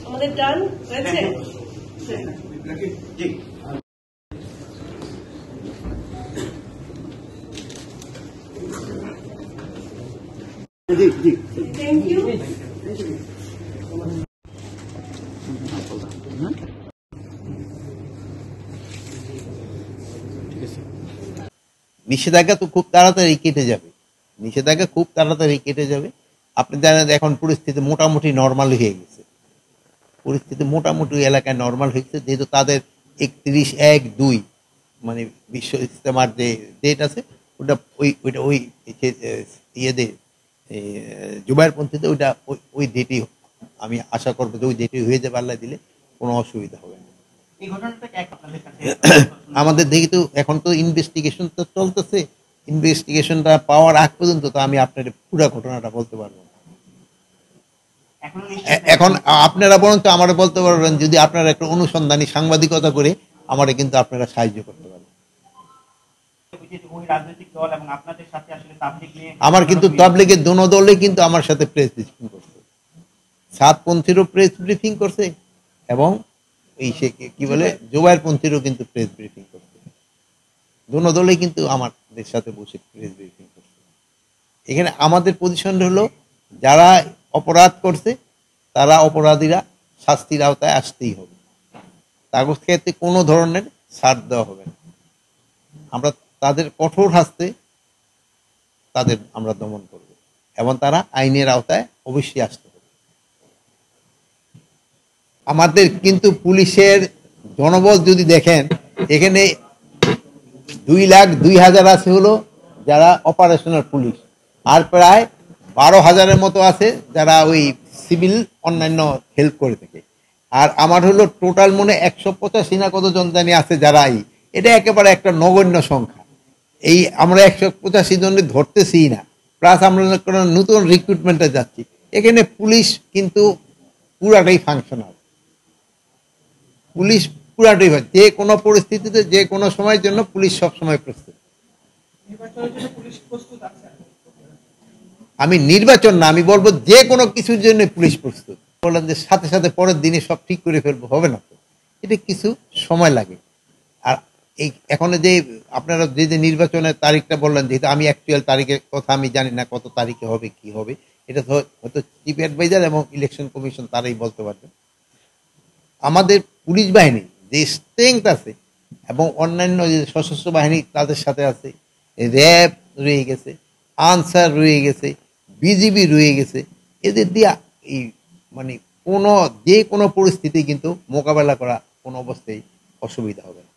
আমাদের ডান হয়েছে thank you. নিষেধাজ্ঞা তো খুব তাড়াতাড়ি কেটে যাবে, নিষেধাজ্ঞা খুব তাড়াতাড়ি কেটে যাবে। আপনি জানেন এখন পরিস্থিতি মোটামুটি নর্মাল হয়ে গেছে, পরিস্থিতি মোটামুটি এলাকায় নর্মাল হয়েছে, যেহেতু তাদের 31/1/2 মানে বিশ্ব ইজতেমার যে ডেট আছে ওটা ওইটা ওই ইয়েতে জুবাইরপন্থীতে ওইটা ওই ডেটই আমি আশা করবো যে ওই ডেটই হয়ে যাবে, আল্লাহ দিলে কোনো অসুবিধা হবে না। আমাদের দেখি তো এখন তো ইনভেস্টিগেশন তো চলতেছে, ইনভেস্টিগেশনটা পাওয়ার আগ পর্যন্ত তো আমি আপনার পুরো ঘটনাটা বলতে পারবো না। এখন আপনারা বরঞ্চ আমারে বলতে পারবেন, যদি আপনারা একটা অনুসন্ধানী সাংবাদিকতা করে আমারে কিন্তু আপনারা সাহায্য করতে পারবেন। আমার কিন্তু তাবলীগের দোনো দলে কিন্তু আমার সাথে প্রেস ব্রিফিং করছে, সাতপন্থীরও প্রেস ব্রিফিং করছে এবং এই সে কি বলে জুবাইরপন্থীরও কিন্তু প্রেস ব্রিফিং করছে, দোনো দলে কিন্তু আমাদের সাথে বসে প্রেস ব্রিফিং করছে। এখানে আমাদের পজিশন হলো যারা অপরাধ করছে তারা অপরাধীরা শাস্তির আওতায় আসতেই হবে, কাগজ ক্ষেত্রে কোনো ধরনের ছাড় দেওয়া হবে না। আমরা তাদের কঠোর হাসতে তাদের আমরা দমন করব এবং তারা আইনের আওতায় অবশ্যই আসতে হবে। আমাদের কিন্তু পুলিশের জনবল যদি দেখেন, এখানে 2,02,000 আছে হলো যারা অপারেশনাল পুলিশ, আর প্রায় 12,000-এর মতো আছে যারা ওই সিভিল অন্যান্য হেল্প করে থাকে। আর আমার হলো টোটাল মনে 185 না কতজন জানি আছে যারা এটা একেবারে একটা নগণ্য সংখ্যা। এই আমরা 185 জনের ধরতেছি না, প্লাস আমরা নতুন রিক্রুটমেন্টে যাচ্ছি। এখানে পুলিশ কিন্তু পুরাটাই ফাংশনাল, পুলিশ পুরাটাই, যে কোনো পরিস্থিতিতে যে কোনো সময়ের জন্য পুলিশ সবসময় প্রস্তুত। আমি নির্বাচন না, আমি বলবো যে কোনো কিছুর জন্য পুলিশ প্রস্তুত। বললেন যে সাথে সাথে পরের দিনে সব ঠিক করে ফেলবো, হবে না তো, এটা কিছু সময় লাগে। আর এই এখন যে আপনারা যে নির্বাচনের তারিখটা বললেন, যেহেতু আমি অ্যাকচুয়াল তারিখের কথা আমি জানি না কত তারিখে হবে কি হবে, এটা তো হয়তো চিফ অ্যাডভাইজার এবং ইলেকশন কমিশন তারাই বলতে পারবেন। আমাদের পুলিশ বাহিনী যে স্ট্রেংথ আছে এবং অন্যান্য যে সশস্ত্র বাহিনী তাদের সাথে আছে, র্যাব রয়ে গেছে, আনসার রয়ে গেছে, বিজিবি রয়ে গেছে, এদের দিয়ে এই মানে যে কোনো পরিস্থিতি কিন্তু মোকাবেলা করা কোনো অবস্থায় অসুবিধা হবে না।